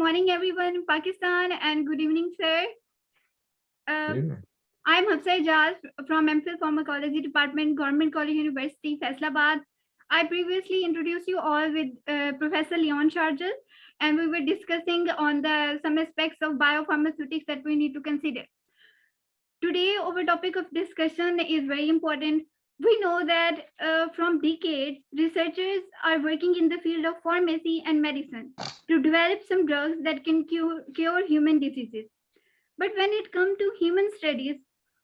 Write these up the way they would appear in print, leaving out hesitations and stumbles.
morning, everyone in Pakistan, and good evening, sir. I'm Hafsa Ijaz from MPhil Pharmacology Department, Government College University, Faisalabad. I previously introduced you all with Professor Leon Shargel, and we were discussing on some aspects of biopharmaceutics that we need to consider. Today, our topic of discussion is very important. We know that from decades, researchers are working in the field of pharmacy and medicine to develop some drugs that can cure human diseases. But when it comes to human studies,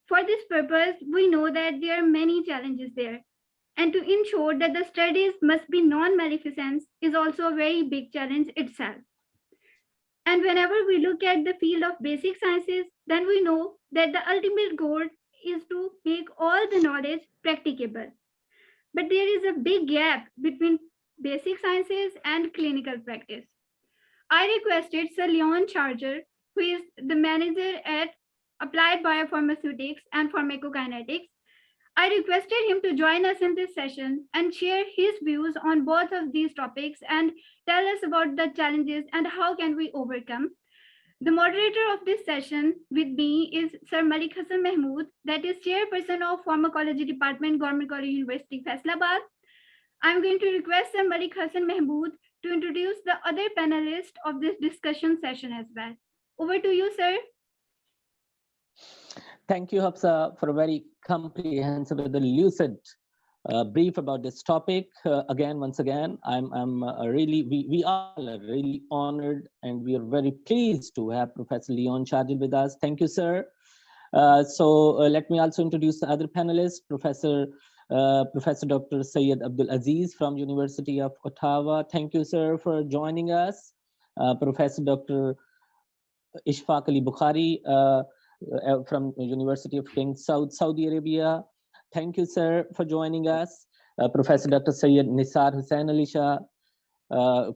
for this purpose, we know that there are many challenges there. And to ensure that the studies must be non-maleficent is also a very big challenge itself. And whenever we look at the field of basic sciences, then we know that the ultimate goal is to make all the knowledge practicable. But there is a big gap between basic sciences and clinical practice. I requested Sir Leon Charger, who is the manager at Applied Biopharmaceutics and Pharmacokinetics. I requested him to join us in this session and share his views on both of these topics and tell us about the challenges and how can we overcome. The moderator of this session with me is Sir Malik Hassan Mehmood, that is Chairperson of Pharmacology Department, Government College University, Faisalabad. I'm going to request Sir Malik Hassan Mehmood to introduce the other panelists of this discussion session as well. Over to you, sir. Thank you, Hafsa, for a very comprehensive and lucid brief about this topic. Once again, we are really honored and we are very pleased to have Professor Leon Shargel with us. Thank you, sir. Let me also introduce the other panelists, Professor Dr. Syed A Aziz from University of Ottawa. Thank you, sir, for joining us. Professor Dr. Ishfaq A Bukhari from University of King Saudi Arabia. Thank you, sir, for joining us. Professor Dr. Syed Nisar Hussain Ali Shah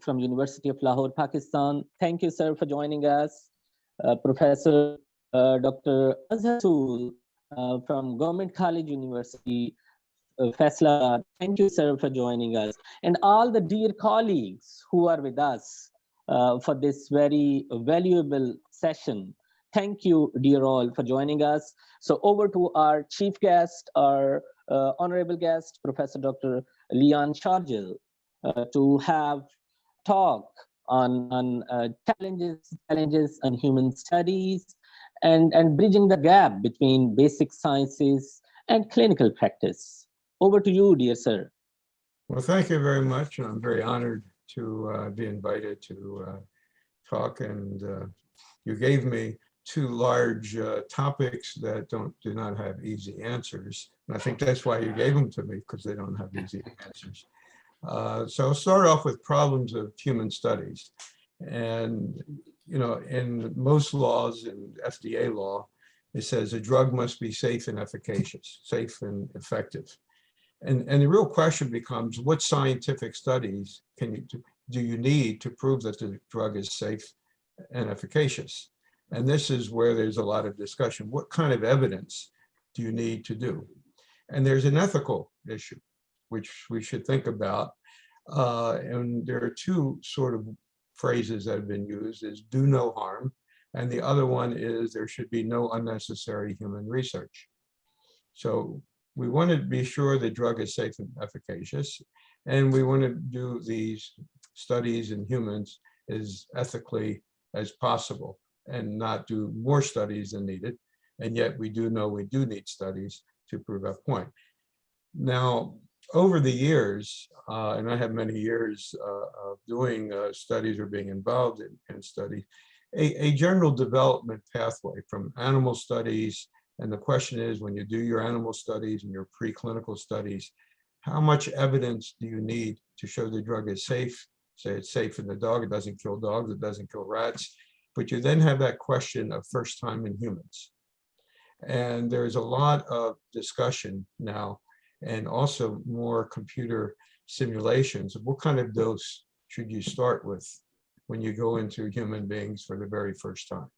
from University of Lahore, Pakistan. Thank you, sir, for joining us. Professor Dr. Azhar Rasool from Government College University, Faisalabad. Thank you, sir, for joining us. And all the dear colleagues who are with us for this very valuable session. Thank you, dear all, for joining us. So over to our chief guest, our honorable guest, Professor Dr. Leon Shargel, to have talk on challenges on human studies and bridging the gap between basic sciences and clinical practice. Over to you, dear sir. Well, thank you very much. I'm very honored to be invited to talk, and you gave me two large topics that do not have easy answers. And I think that's why you gave them to me, because they don't have easy answers. So I'll start off with problems of human studies. And, you know, in most laws, in FDA law, it says a drug must be safe and efficacious, safe and effective. And the real question becomes, what scientific studies do you need to prove that the drug is safe and efficacious? And this is where there's a lot of discussion. What kind of evidence do you need to do? And there's an ethical issue, which we should think about. And there are two sort of phrases that have been used, is do no harm. And the other one is there should be no unnecessary human research. So we want to be sure the drug is safe and efficacious. And we want to do these studies in humans as ethically as possible, and not do more studies than needed. And yet we do know we do need studies to prove our point. Now, over the years, and I have many years of doing studies or being involved in studies, a general development pathway from animal studies, and the question is, when you do your animal studies and your preclinical studies, how much evidence do you need to show the drug is safe? Say it's safe in the dog, it doesn't kill dogs, it doesn't kill rats. But you then have that question of first time in humans. And there's a lot of discussion now, and also more computer simulations of what kind of dose should you start with when you go into human beings for the very first time.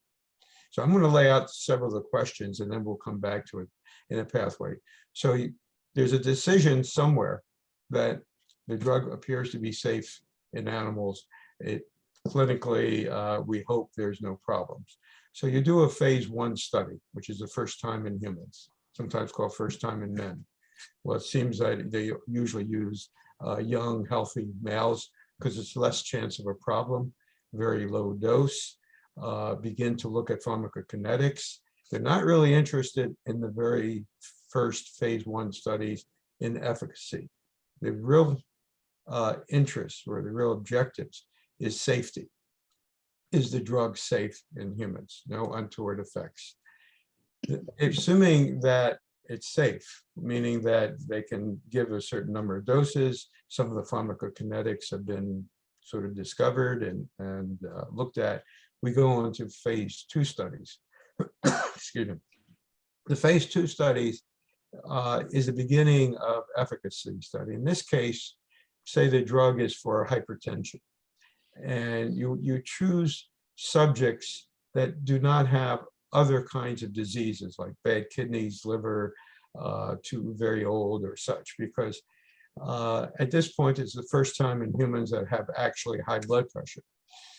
So I'm going to lay out several of the questions, and then we'll come back to it in a pathway. So there's a decision somewhere that the drug appears to be safe in animals. It clinically, we hope there's no problems. So you do a phase 1 study, which is the first time in humans, sometimes called first time in men. Well, it seems that they usually use young, healthy males because it's less chance of a problem, very low dose, begin to look at pharmacokinetics. They're not really interested in the very first phase 1 studies in efficacy. The real interest or the real objectives is safety. Is the drug safe in humans? No untoward effects. Assuming that it's safe, meaning that they can give a certain number of doses, some of the pharmacokinetics have been sort of discovered and looked at, we go on to phase 2 studies. Excuse me. The phase 2 studies is the beginning of efficacy study. In this case, say the drug is for hypertension, and you choose subjects that do not have other kinds of diseases like bad kidneys, liver, too very old or such, because at this point it's the first time in humans that have actually high blood pressure.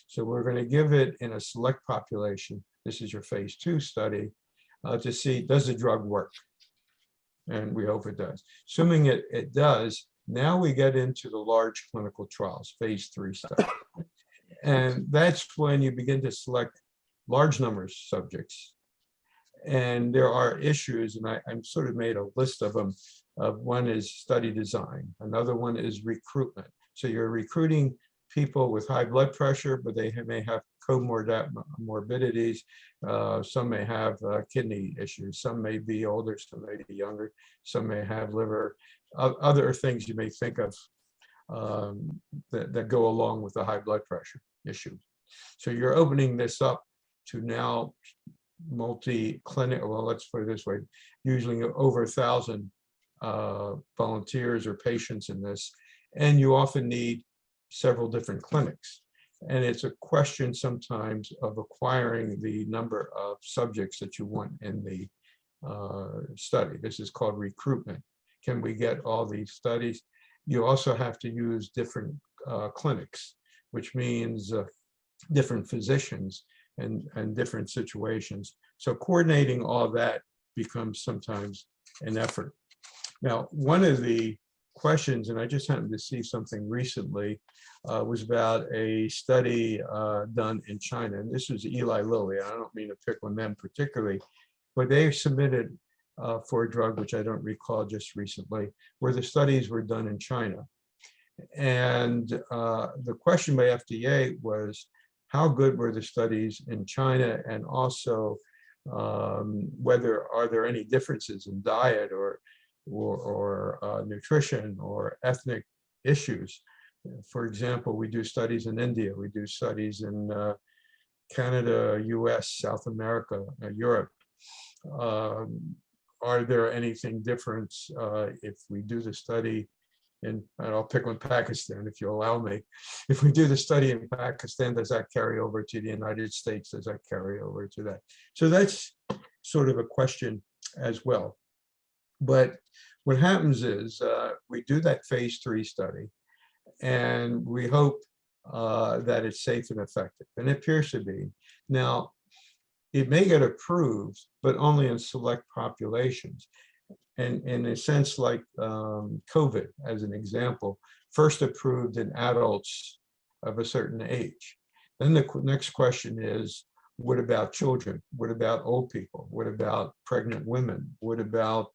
So we're going to give it in a select population. This is your phase 2 study to see, does the drug work? And we hope it does. Assuming it does, now we get into the large clinical trials, phase 3 study. And that's when you begin to select large numbers of subjects. And there are issues, and I'm sort of made a list of them. One is study design. Another one is recruitment. So you're recruiting people with high blood pressure, but they may have comorbidities. Some may have kidney issues. Some may be older, some may be younger. Some may have liver, other things you may think of that go along with the high blood pressure issue. So you're opening this up to now multi-clinic, well, let's put it this way, usually over 1,000 volunteers or patients in this, and you often need several different clinics. And it's a question sometimes of acquiring the number of subjects that you want in the study. This is called recruitment. Can we get all these studies? You also have to use different clinics, which means different physicians and different situations. So coordinating all that becomes sometimes an effort. Now, one of the questions, and I just happened to see something recently, was about a study done in China. And this was Eli Lilly. I don't mean to pick on them particularly, but they submitted for a drug, which I don't recall just recently, where the studies were done in China. And the question by FDA was, how good were the studies in China, and also whether are there any differences in diet or nutrition or ethnic issues. For example, we do studies in India, we do studies in Canada, US, South America, Europe. Are there anything different if we do the study and I'll pick on Pakistan if you allow me. If we do the study in Pakistan, does that carry over to the United States? Does that carry over to that? So that's sort of a question as well. But what happens is we do that phase 3 study, and we hope that it's safe and effective, and it appears to be. Now, it may get approved, but only in select populations. And in a sense, like COVID, as an example, first approved in adults of a certain age. Then the next question is, what about children? What about old people? What about pregnant women? What about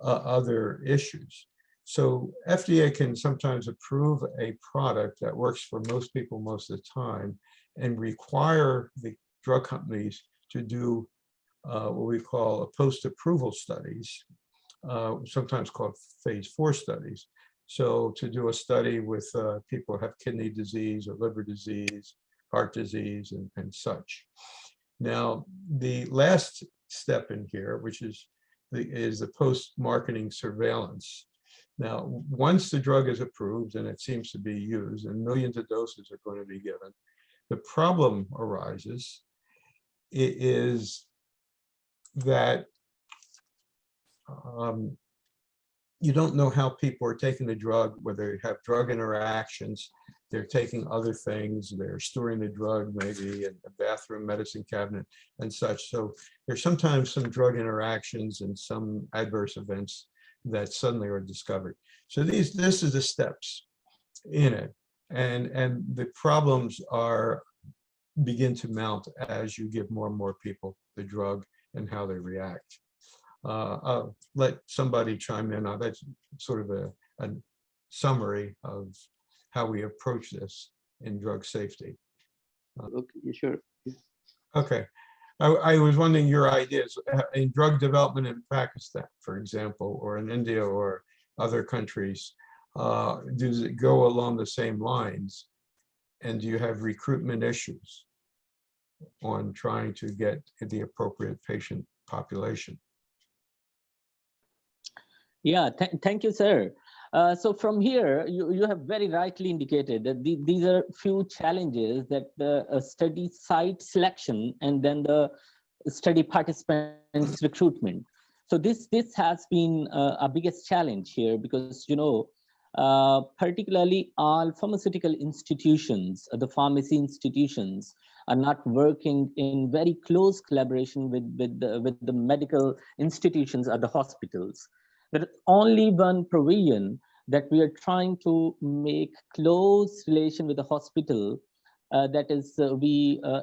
other issues? So FDA can sometimes approve a product that works for most people most of the time and require the drug companies to do what we call a post-approval studies, sometimes called phase 4 studies. So to do a study with people who have kidney disease or liver disease, heart disease, and such. Now, the last step in here, which is the post-marketing surveillance. Now, once the drug is approved and it seems to be used, and millions of doses are going to be given, the problem arises is that you don't know how people are taking the drug, whether they have drug interactions. they're taking other things, they're storing the drug maybe in a bathroom medicine cabinet and such. So there's sometimes some drug interactions and some adverse events that suddenly are discovered. So this is the steps in it. And the problems begin to mount as you give more and more people the drug and how they react. I'll let somebody chime in. That's sort of a summary of how we approach this in drug safety. Okay, sure. Okay. I was wondering your ideas in drug development in Pakistan, for example, or in India or other countries. Does it go along the same lines? And do you have recruitment issues on trying to get the appropriate patient population? Yeah, thank you, sir. So from here, you have very rightly indicated that these are few challenges that the study site selection and then the study participants recruitment. So this has been our biggest challenge here because, you know, particularly all pharmaceutical institutions, the pharmacy institutions are not working in very close collaboration with the medical institutions or the hospitals. There is only one provision that we are trying to make close relation with the hospital. That is,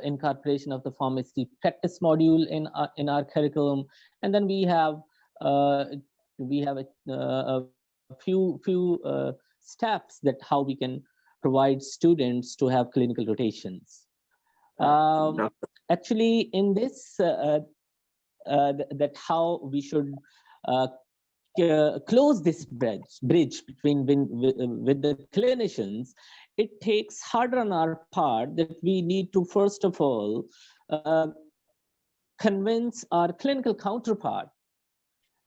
incorporation of the pharmacy practice module in our curriculum, and then we have a few steps that how we can provide students to have clinical rotations. Actually, in this, that how we should close this bridge between with the clinicians, it takes harder on our part that we need to first of all convince our clinical counterpart,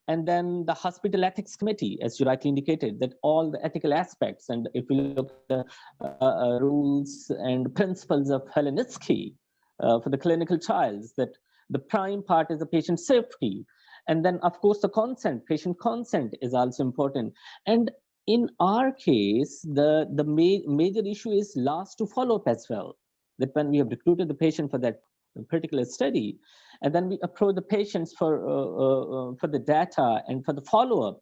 and then the hospital ethics committee, as you rightly indicated, that all the ethical aspects, and if we look at the rules and principles of Helsinki for the clinical trials, that the prime part is the patient safety. And then, of course, the consent, patient consent is also important. And in our case, the major issue is last to follow up as well. That when we have recruited the patient for that particular study, and then we approach the patients for the data and for the follow-up.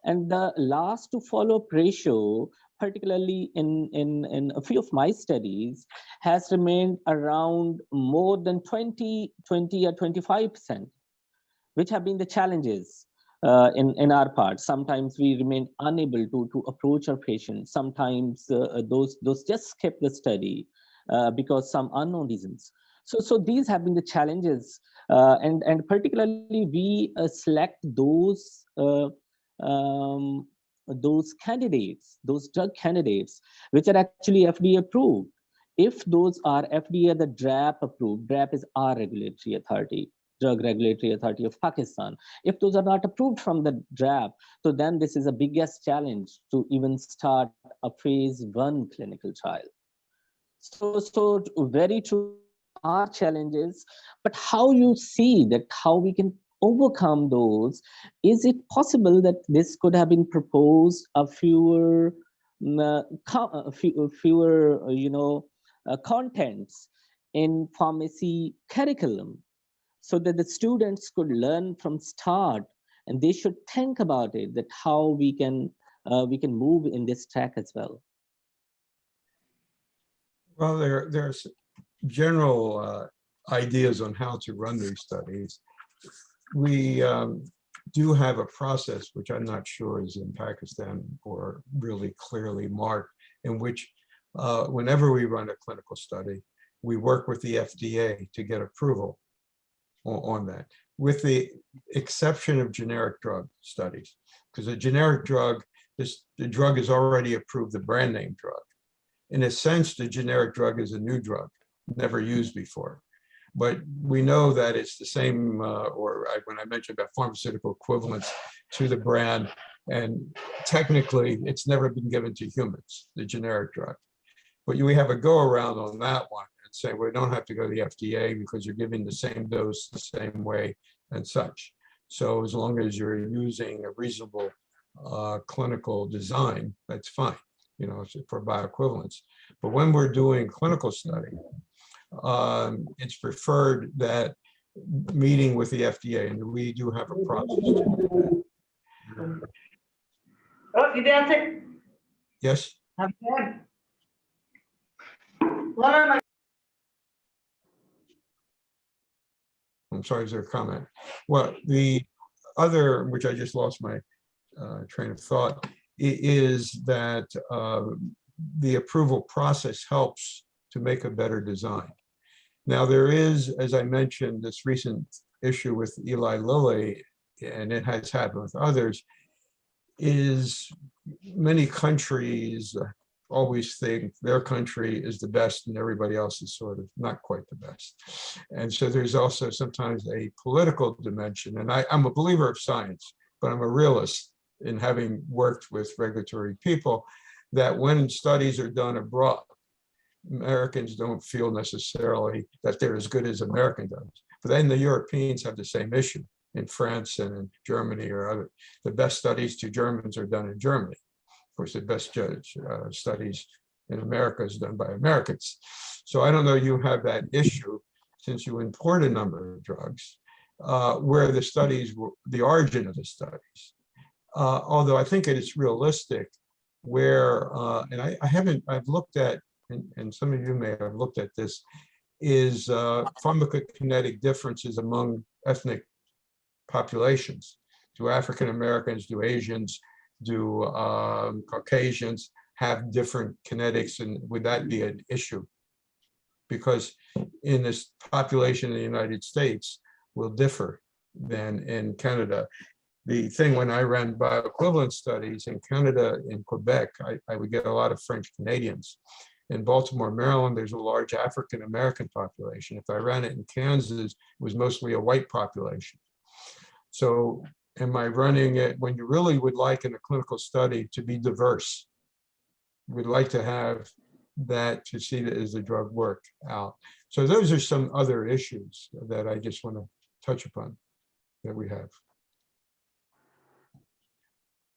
And the last to follow-up ratio, particularly in a few of my studies, has remained around more than 20 or 25%. Which have been the challenges in our part. Sometimes we remain unable to approach our patients. Sometimes those just skip the study because some unknown reasons. So these have been the challenges, and particularly we select those candidates, those drug candidates, which are actually FDA approved. If those are FDA, the DRAP approved, DRAP is our regulatory authority. Drug Regulatory Authority of Pakistan. If those are not approved from the DRAP, so then this is the biggest challenge to even start a phase 1 clinical trial. So very true, are challenges, but how you see that, how we can overcome those? Is it possible that this could have been proposed a fewer contents in pharmacy curriculum, so that the students could learn from start, and they should think about it, that how we can move in this track as well? Well, there's general ideas on how to run these studies. We do have a process, which I'm not sure is in Pakistan or really clearly marked, in which whenever we run a clinical study, we work with the FDA to get approval on that, with the exception of generic drug studies, because a generic drug, the drug is already approved, the brand name drug. In a sense, the generic drug is a new drug, never used before. But we know that it's the same, when I mentioned about pharmaceutical equivalents to the brand, and technically it's never been given to humans, the generic drug. But we have a go around on that one. Say we don't have to go to the FDA because you're giving the same dose the same way and such. So as long as you're using a reasonable clinical design, that's fine. for bioequivalence. But when we're doing clinical study, it's preferred that meeting with the FDA, and we do have a process. Yes? I'm sorry, is there a comment? Well, the other, which I just lost my train of thought, is that the approval process helps to make a better design. Now, there is, as I mentioned, this recent issue with Eli Lilly, and it has happened with others, is many countries always think their country is the best and everybody else is sort of not quite the best. And so there's also sometimes a political dimension. And I'm a believer of science, but I'm a realist in having worked with regulatory people, that when studies are done abroad, Americans don't feel necessarily that they're as good as American does. But then the Europeans have the same issue in France and in Germany or other. The best studies to Germans are done in Germany. Of course, the best studies in America is done by Americans. So I don't know, you have that issue since you import a number of drugs where the studies, the origin of the studies. Although I think it is realistic where, and I've looked at, and some of you may have looked at this, is pharmacokinetic differences among ethnic populations. Do African Americans, do Asians, do Caucasians have different kinetics, and would that be an issue? Because in this population in the United States will differ than in Canada. The thing when I ran bioequivalence studies in Canada, in Quebec, I would get a lot of French Canadians. In Baltimore, Maryland, there's a large African American population. If I ran it in Kansas, it was mostly a white population. So am I running it when you really would like in a clinical study to be diverse? We'd like to have that to see that as the drug work out. So those are some other issues that I just want to touch upon that we have.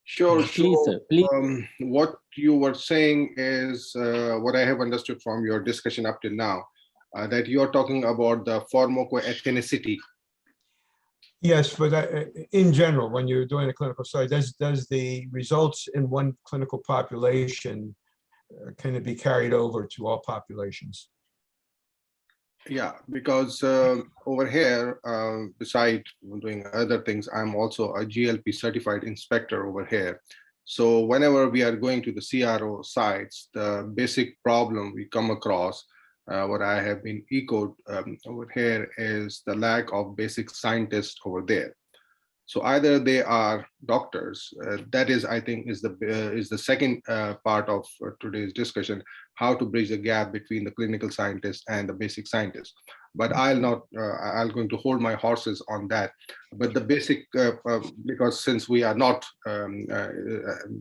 Sure. Please, sir, please. What you were saying is what I have understood from your discussion up till now, that you are talking about the pharmacoethnicity. Yes, but in general, when you're doing a clinical study, does the results in one clinical population, can it be carried over to all populations? Yeah, because over here, beside doing other things, I'm also a GLP certified inspector over here. So whenever we are going to the CRO sites, the basic problem we come across, what I have been echoed over here, is the lack of basic scientists over there. So either they are doctors, that is, I think, is the second part of today's discussion, how to bridge the gap between the clinical scientists and the basic scientists. But I'm going to hold my horses on that. But the basic, because since we are not,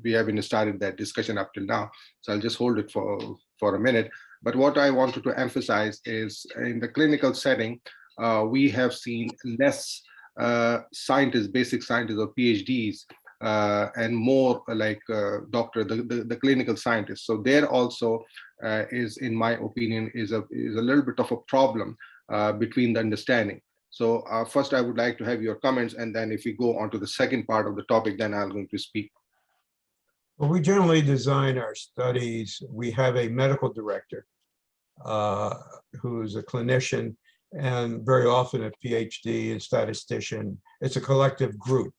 we haven't started that discussion up till now, so I'll just hold it for a minute. But what I wanted to emphasize is in the clinical setting, we have seen less scientists, basic scientists or PhDs, and more like the clinical scientists. So there also is, in my opinion, is a little bit of a problem between the understanding. So first I would like to have your comments, and then if we go on to the second part of the topic, then I'm going to speak. Well, we generally design our studies. We have a medical director who's a clinician, and very often a PhD and statistician. It's a collective group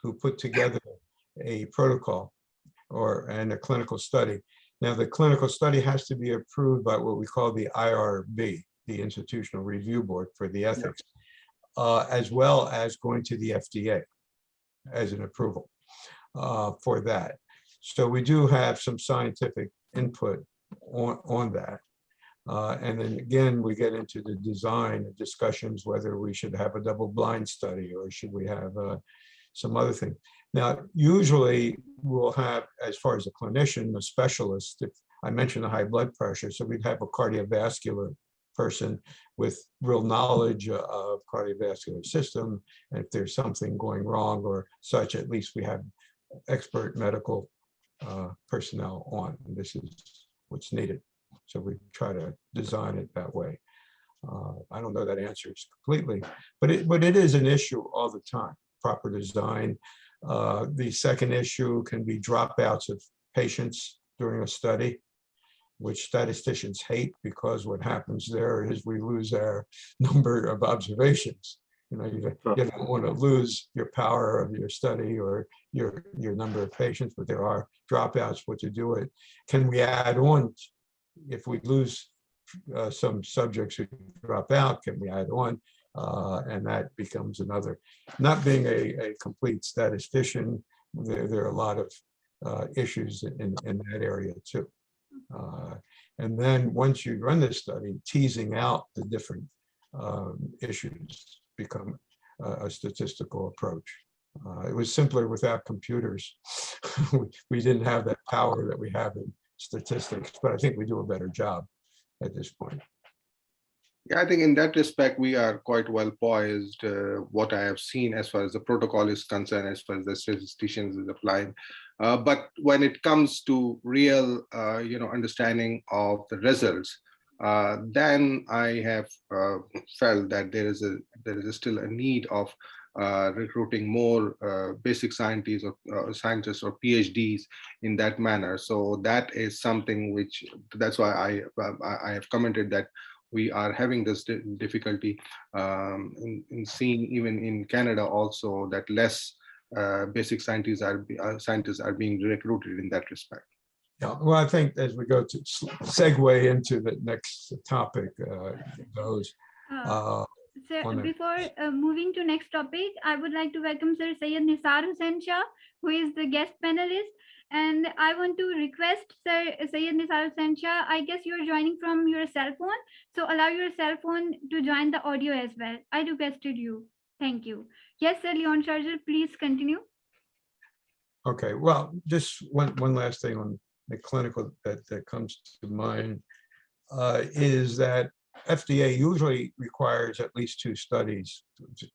who put together a protocol and a clinical study. Now, the clinical study has to be approved by what we call the IRB, the Institutional Review Board for the Ethics, as well as going to the FDA as an approval for that. So we do have some scientific input on that. And then again, we get into the design discussions, whether we should have a double-blind study or should we have some other thing. Now, usually we'll have, as far as a clinician, a specialist, if I mentioned the high blood pressure, so we'd have a cardiovascular person with real knowledge of cardiovascular system. And if there's something going wrong or such, at least we have expert medical personnel on. And this is what's needed. So we try to design it that way. I don't know that answers completely, but it is an issue all the time, proper design. The second issue can be dropouts of patients during a study, which statisticians hate, because what happens there is we lose our number of observations. You don't want to lose your power of your study or your number of patients, but there are dropouts. What to do it? Can we add on if we lose some subjects who drop out? Can we add on? And that becomes another. Not being a complete statistician, there are a lot of issues in that area too. And then once you run this study, teasing out the different issues become a statistical approach. It was simpler without computers. We didn't have that power that we have in statistics, but I think we do a better job at this point. Yeah, I think in that respect, we are quite well poised. What I have seen as far as the protocol is concerned, as far as the statisticians is applied. But when it comes to real, understanding of the results, then I have felt that there is still a need of recruiting more basic scientists or scientists or PhDs in that manner. So that is something which, that's why I have commented that we are having this difficulty in seeing, even in Canada also, that less basic scientists are being recruited in that respect. Yeah, well, I think as we go to segue into the next topic, those. So before moving to next topic, I would like to welcome Sir Syed Nisar Hussain Shah, who is the guest panelist. And I want to request Sir Syed Nisar Hussain Shah, I guess you're joining from your cell phone, so allow your cell phone to join the audio as well. I requested you. Thank you. Yes, Sir Leon Shargel, please continue. Okay, well, just one last thing on the clinical that comes to mind is that FDA usually requires at least 2 studies,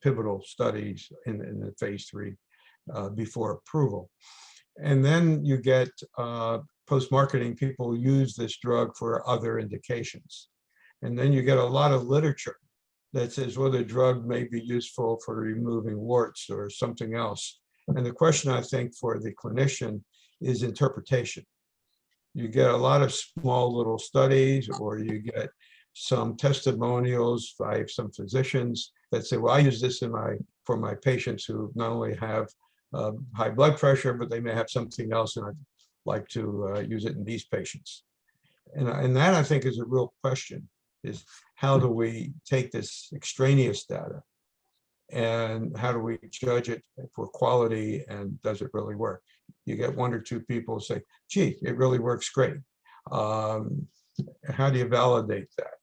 pivotal studies in the phase 3 before approval. And then you get post-marketing, people use this drug for other indications. And then you get a lot of literature that says, well, the drug may be useful for removing warts or something else. And the question, I think, for the clinician is interpretation. You get a lot of small little studies, or you get some testimonials by some physicians that say, well, I use this for my patients who not only have high blood pressure, but they may have something else, and I'd like to use it in these patients. And that, I think, is a real question, is how do we take this extraneous data and how do we judge it for quality, and does it really work? You get 1 or 2 people say, gee, it really works great. How do you validate that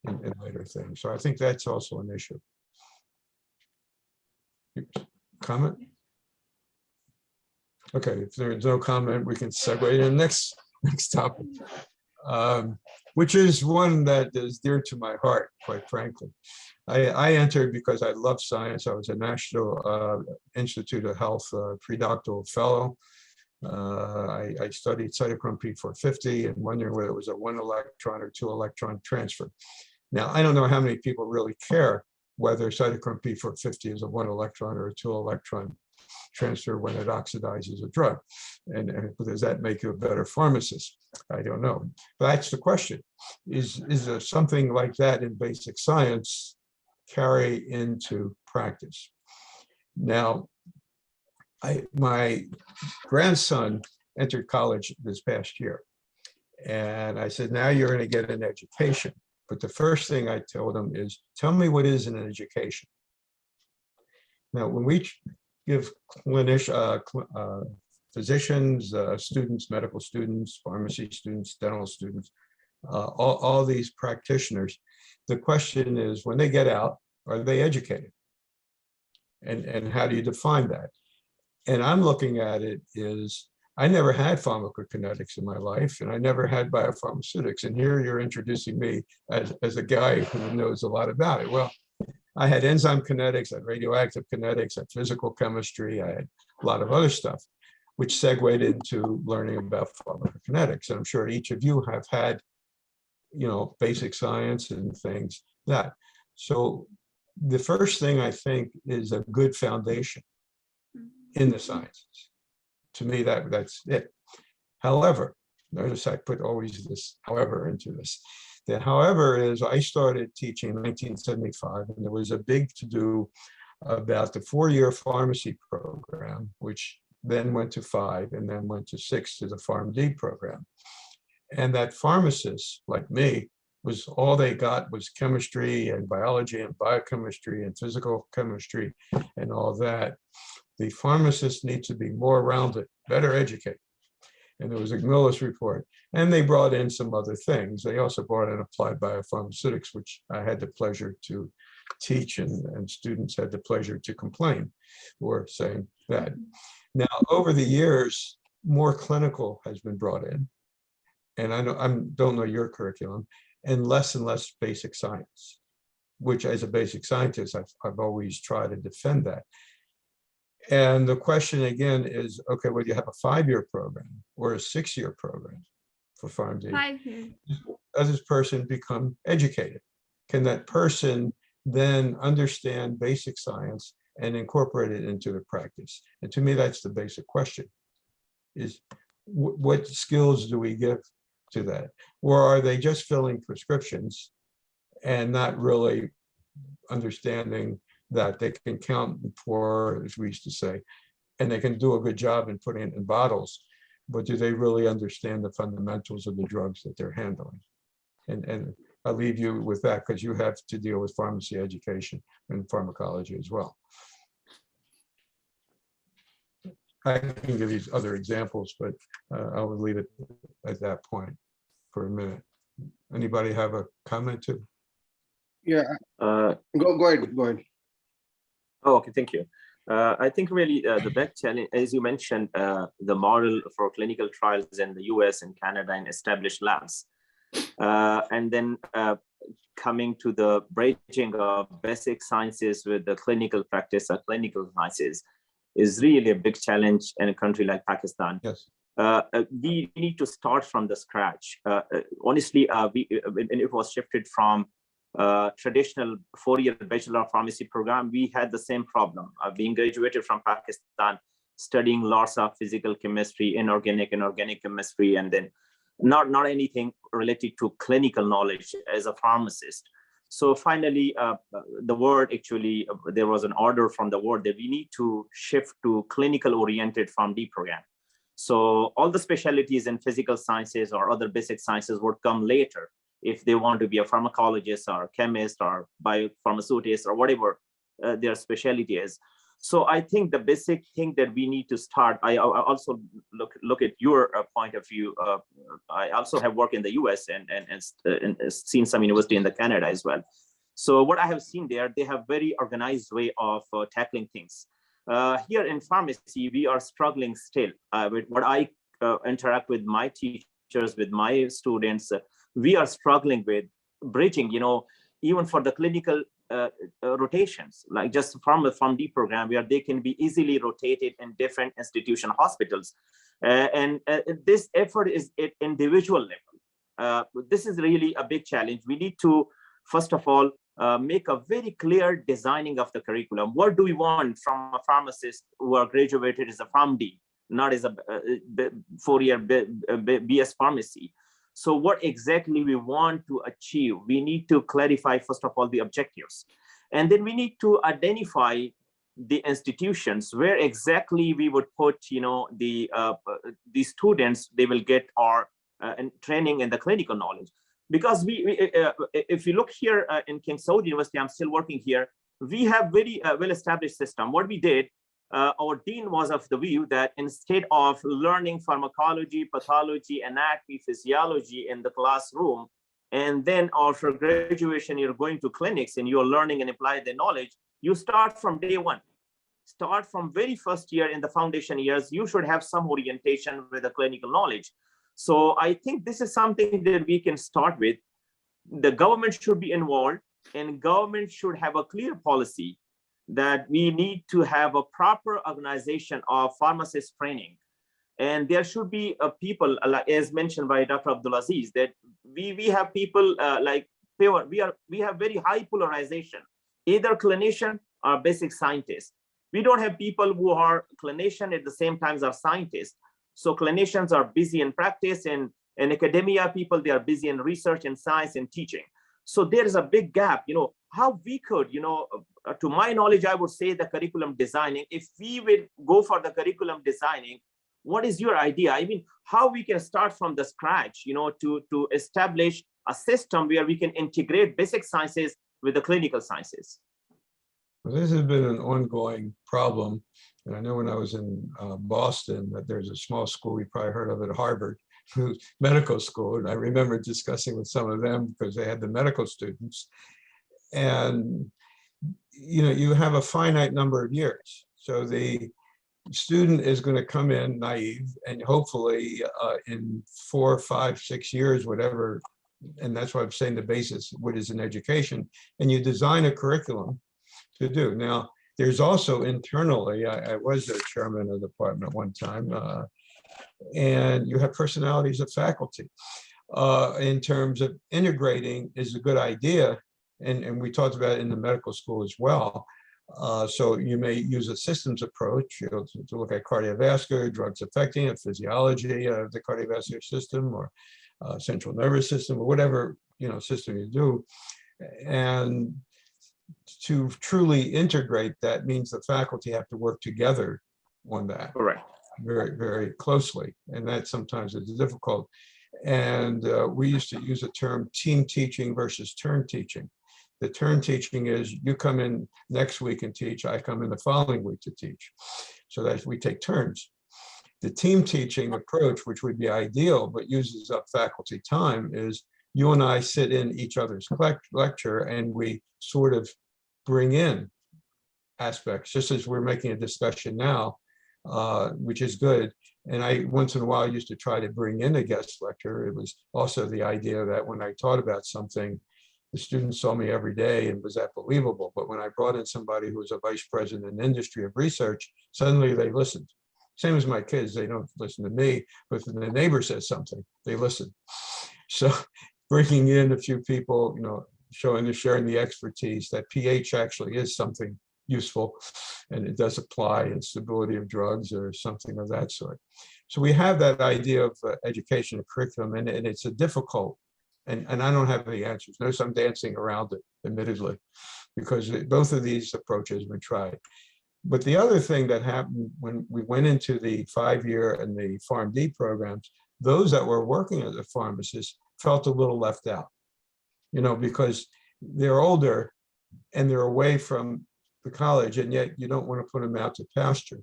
in later things? So I think that's also an issue. Comment? Okay, if there is no comment, we can segue to the next topic, which is one that is dear to my heart, quite frankly. I entered because I love science. I was a National Institute of Health pre-doctoral fellow. I studied cytochrome P450 and wondering whether it was a 1-electron or 2-electron transfer. Now, I don't know how many people really care whether cytochrome P450 is a 1-electron or a 2-electron transfer when it oxidizes a drug. And does that make you a better pharmacist? I don't know. But that's the question. Is there something like that in basic science carry into practice? Now, my grandson entered college this past year. And I said, now you're going to get an education. But the first thing I told him is, tell me what is an education. Now, when we give physicians, students, medical students, pharmacy students, dental students, all these practitioners, the question is, when they get out, are they educated? And how do you define that? And I'm looking at it is, I never had pharmacokinetics in my life, and I never had biopharmaceutics. And here you're introducing me as a guy who knows a lot about it. Well, I had enzyme kinetics, I had radioactive kinetics, I had physical chemistry, I had a lot of other stuff. which segued into learning about pharmacokinetics. And I'm sure each of you have had, basic science and things that. So the first thing I think is a good foundation in the sciences. To me, that's it. However, notice I put always this however into this. The however is I started teaching in 1975, and there was a big to-do about the 4-year pharmacy program, which then went to 5 and then went to 6 to the PharmD program. And that pharmacists like me was all they got was chemistry and biology and biochemistry and physical chemistry and all that. The pharmacists need to be more rounded, better educated. And there was a Millis report, and they brought in some other things. They also brought in applied biopharmaceutics, which I had the pleasure to teach, and students had the pleasure to complain or saying that. Now, over the years, more clinical has been brought in. And I don't know your curriculum, and less basic science, which as a basic scientist, I've always tried to defend that. And the question again is, okay, whether you have a 5-year program or a 6-year program for PharmD, 5 years. does this person become educated? Can that person then understand basic science and incorporate it into their practice? And to me, that's the basic question, is what skills do we give to that? Or are they just filling prescriptions and not really understanding that they can count and pour, as we used to say, and they can do a good job in putting it in bottles, but do they really understand the fundamentals of the drugs that they're handling? And I'll leave you with that, because you have to deal with pharmacy education and pharmacology as well. I can give you other examples, but I will leave it at that point for a minute. Anybody have a comment to? Yeah, go ahead. Oh, okay, thank you. I think really the big challenge, as you mentioned, the model for clinical trials in the US and Canada and established labs. And then coming to the bridging of basic sciences with the clinical practice of clinical sciences is really a big challenge in a country like Pakistan. Yes. We need to start from the scratch. Honestly, when it was shifted from traditional 4-year Bachelor of Pharmacy program, we had the same problem. Being graduated from Pakistan, studying lots of physical chemistry, inorganic and organic chemistry, and then not anything related to clinical knowledge as a pharmacist. So finally, the word actually, there was an order from the word that we need to shift to clinical-oriented PharmD program. So all the specialties in physical sciences or other basic sciences would come later if they want to be a pharmacologist or chemist or biopharmaceutist or whatever their specialty is. So I think the basic thing that we need to start, I also look at your point of view. I also have worked in the US and seen some university in the Canada as well. So what I have seen there, they have very organized way of tackling things. Here in pharmacy, we are struggling still with what I interact with my teachers, with my students. We are struggling with bridging, even for the clinical rotations, like just from a PharmD program where they can be easily rotated in different institution hospitals. And this effort is at individual level. This is really a big challenge. We need to, first of all, make a very clear designing of the curriculum. What do we want from a pharmacist who are graduated as a PharmD, not as a 4-year BS pharmacy? So what exactly we want to achieve? We need to clarify, first of all, the objectives. And then we need to identify the institutions where exactly we would put, the students, they will get our training in the clinical knowledge. Because if you look here in King Saud University, I'm still working here, we have very well-established system. What we did, our dean was of the view that instead of learning pharmacology, pathology, anatomy, physiology in the classroom, and then after graduation, you're going to clinics and you're learning and apply the knowledge, you start from day one. Start from very first year in the foundation years, you should have some orientation with the clinical knowledge. So I think this is something that we can start with. The government should be involved, and government should have a clear policy that we need to have a proper organization of pharmacist training. And there should be people, as mentioned by Dr. Abdul Aziz, that we have people we have very high polarization, either clinician or basic scientist. We don't have people who are clinician at the same time as scientists. So clinicians are busy in practice, and in academia, people, they are busy in research and science and teaching. So there is a big gap, how we could, to my knowledge, I would say the curriculum designing, if we will go for the curriculum designing, what is your idea? I mean, how we can start from the scratch, to establish a system where we can integrate basic sciences with the clinical sciences? Well, this has been an ongoing problem. And I know when I was in Boston, that there's a small school, you probably heard of it, Harvard, medical school. And I remember discussing with some of them because they had the medical students. And, you have a finite number of years. So the student is going to come in naive, and hopefully in 4, 5, 6 years, whatever, and that's why I'm saying the basis, what is an education, and you design a curriculum to do. Now, there's also internally, I was the chairman of the department one time, and you have personalities of faculty. In terms of integrating is a good idea, and we talked about it in the medical school as well. So you may use a systems approach, to look at cardiovascular, drugs affecting it, physiology of the cardiovascular system, or central nervous system, or whatever system you do. And to truly integrate that means the faculty have to work together on that. Correct. Very, very closely. And that sometimes is difficult. And we used to use the term team teaching versus turn teaching. The turn teaching is you come in next week and teach, I come in the following week to teach. So that we take turns. The team teaching approach, which would be ideal, but uses up faculty time, is you and I sit in each other's lecture and we sort of bring in aspects, just as we're making a discussion now, which is good. And I, once in a while, used to try to bring in a guest lecturer. It was also the idea that when I taught about something, the students saw me every day and was that believable. But when I brought in somebody who was a vice president in the industry of research, suddenly they listened. Same as my kids, they don't listen to me, but if the neighbor says something, they listen. So bringing in a few people, sharing the expertise that pH actually is something useful, and it does apply in stability of drugs or something of that sort. So we have that idea of education and curriculum, and it's a difficult, and I don't have any answers. Notice I'm dancing around it, admittedly, because both of these approaches were tried. But the other thing that happened when we went into the 5-year and the PharmD programs, those that were working as a pharmacist felt a little left out, because they're older and they're away from the college, and yet you don't want to put them out to pasture.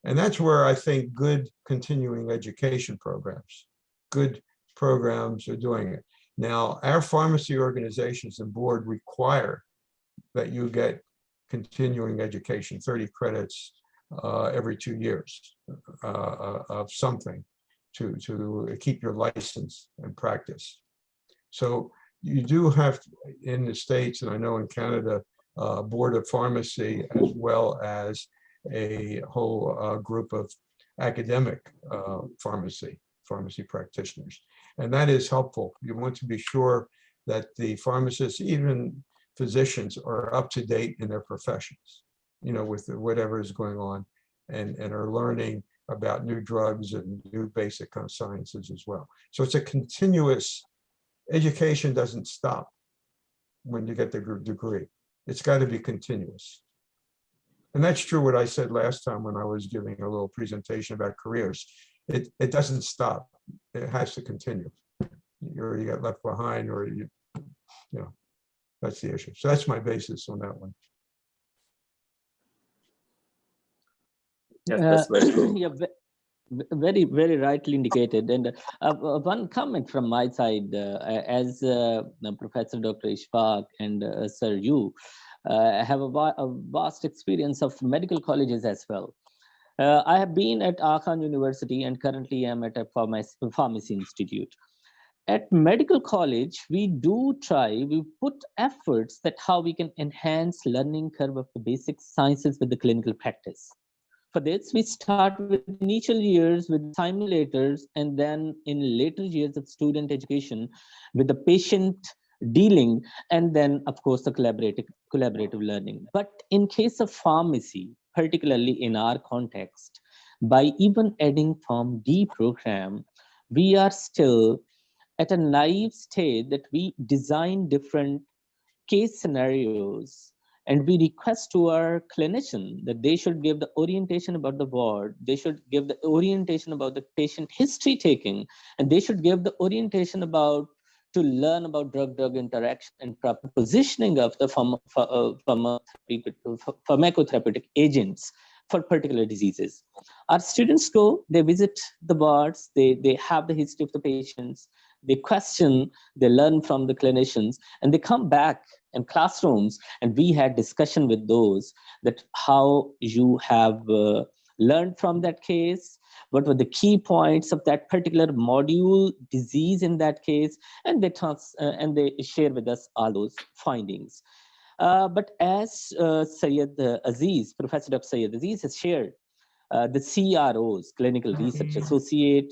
And that's where I think good continuing education programs, good programs are doing it. Now, our pharmacy organizations and board require that you get continuing education, 30 credits every 2 years of something to keep your license and practice. So you do have in the States, and I know in Canada, board of pharmacy, as well as a whole group of academic pharmacy practitioners. And that is helpful. You want to be sure that the pharmacists, even physicians, are up to date in their professions, with whatever is going on, and are learning about new drugs and new basic sciences as well. So it's a continuous, education doesn't stop when you get the degree. It's got to be continuous. And that's true what I said last time when I was giving a little presentation about careers. It doesn't stop. It has to continue. You already got left behind, or that's the issue. So that's my basis on that one. Yes, that's very true. Yeah, very, very rightly indicated. And one comment from my side, as Professor Dr. Ishfaq and Sir, you have a vast experience of medical colleges as well. I have been at Khan University and currently am at a pharmacy institute. At medical college, we put efforts that how we can enhance learning curve of the basic sciences with the clinical practice. For this, we start with initial years with simulators, and then in later years of student education with the patient dealing, and then of course the collaborative learning. But in case of pharmacy, particularly in our context, by even adding Form D program, we are still at a naive state that we design different case scenarios, and we request to our clinician that they should give the orientation about the ward, they should give the orientation about the patient history taking, and they should give the orientation about to learn about drug-drug interaction and proper positioning of the pharmacotherapeutic agents for particular diseases. Our students go, they visit the wards, they have the history of the patients, they question, they learn from the clinicians, and they come back in classrooms, and we had discussion with those that how you have learned from that case, what were the key points of that particular module disease in that case, and they share with us all those findings. But as Syed Aziz, Professor Dr. Syed Aziz has shared, the CROs, Clinical Research Associate,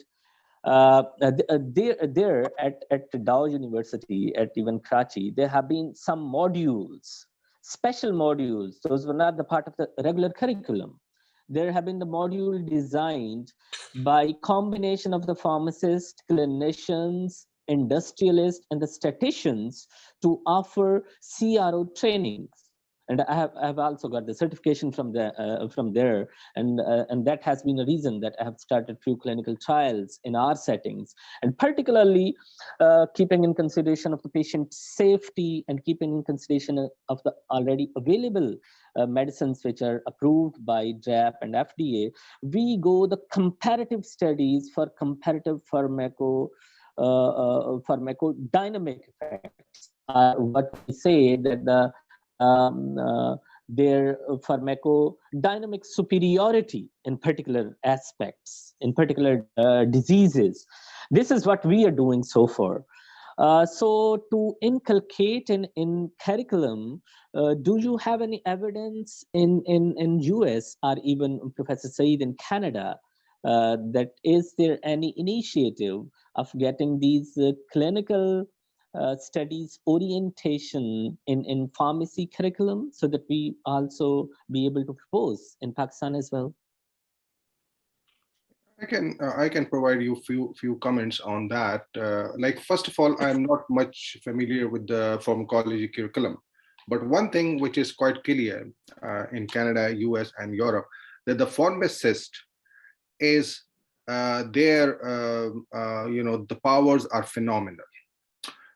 there at Dow University, at even Karachi, there have been some modules, special modules. Those were not the part of the regular curriculum. There have been the module designed by combination of the pharmacists, clinicians, industrialists, and the statisticians to offer CRO trainings. And I have also got the certification from there, and that has been a reason that I have started few clinical trials in our settings, and particularly keeping in consideration of the patient safety and keeping in consideration of the already available medicines which are approved by DRAP and FDA. We go the comparative studies for comparative pharmacodynamic effects. What we say that their pharmacodynamic superiority in particular aspects, in particular diseases. This is what we are doing so far. So to inculcate in curriculum, do you have any evidence in US or even Professor Saeed in Canada that is there any initiative of getting these clinical studies orientation in pharmacy curriculum so that we also be able to propose in Pakistan as well? I can provide you few comments on that. Like, first of all, I'm not much familiar with the pharmacology curriculum, but one thing which is quite clear in Canada, US, and Europe, that the pharmacist is the powers are phenomenal,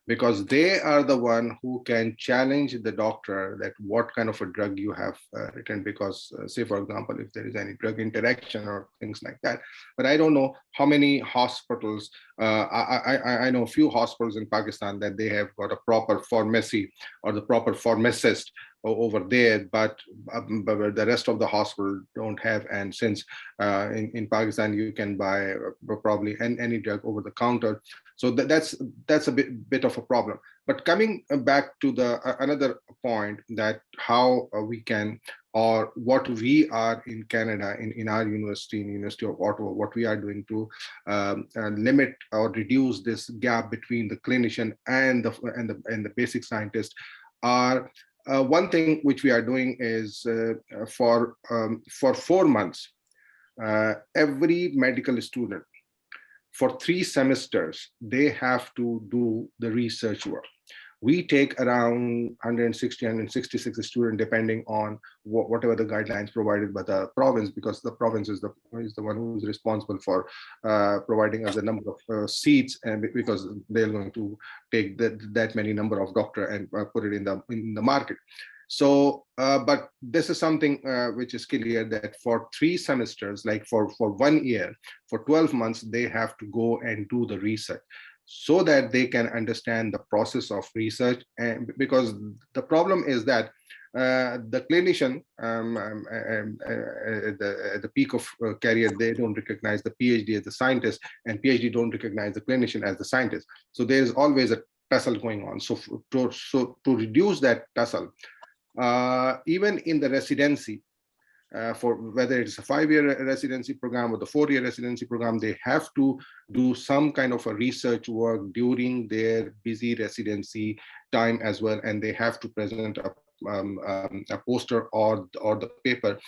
because they are the one who can challenge the doctor that what kind of a drug you have written, because say, for example, if there is any drug interaction or things like that. But I don't know how many hospitals, I know a few hospitals in Pakistan that they have got a proper pharmacy or the proper pharmacist over there, but the rest of the hospital don't have. And since in Pakistan you can buy probably any drug over the counter, so that's a bit of a problem. But coming back to the another point, that how we can, or what we are in Canada in our university, in University of Ottawa, what we are doing to limit or reduce this gap between the clinician and the basic scientist are. One thing which we are doing is for 4 months, every medical student for 3 semesters, they have to do the research work. We take around 160, 166 students, depending on whatever the guidelines provided by the province, because the province is the one who is responsible for providing us a number of seats, and because they're going to take that many number of doctor and put it in the market. So, but this is something which is clear, that for 3 semesters, like for 1 year, for 12 months, they have to go and do the research, so that they can understand the process of research. And because the problem is that the clinician at the peak of career, they don't recognize the PhD as the scientist, and PhD don't recognize the clinician as the scientist. So there is always a tussle going on. So to reduce that tussle, even in the residency, for whether it's a 5-year residency program or the 4-year residency program, they have to do some kind of a research work during their busy residency time as well, and they have to present a poster or the paper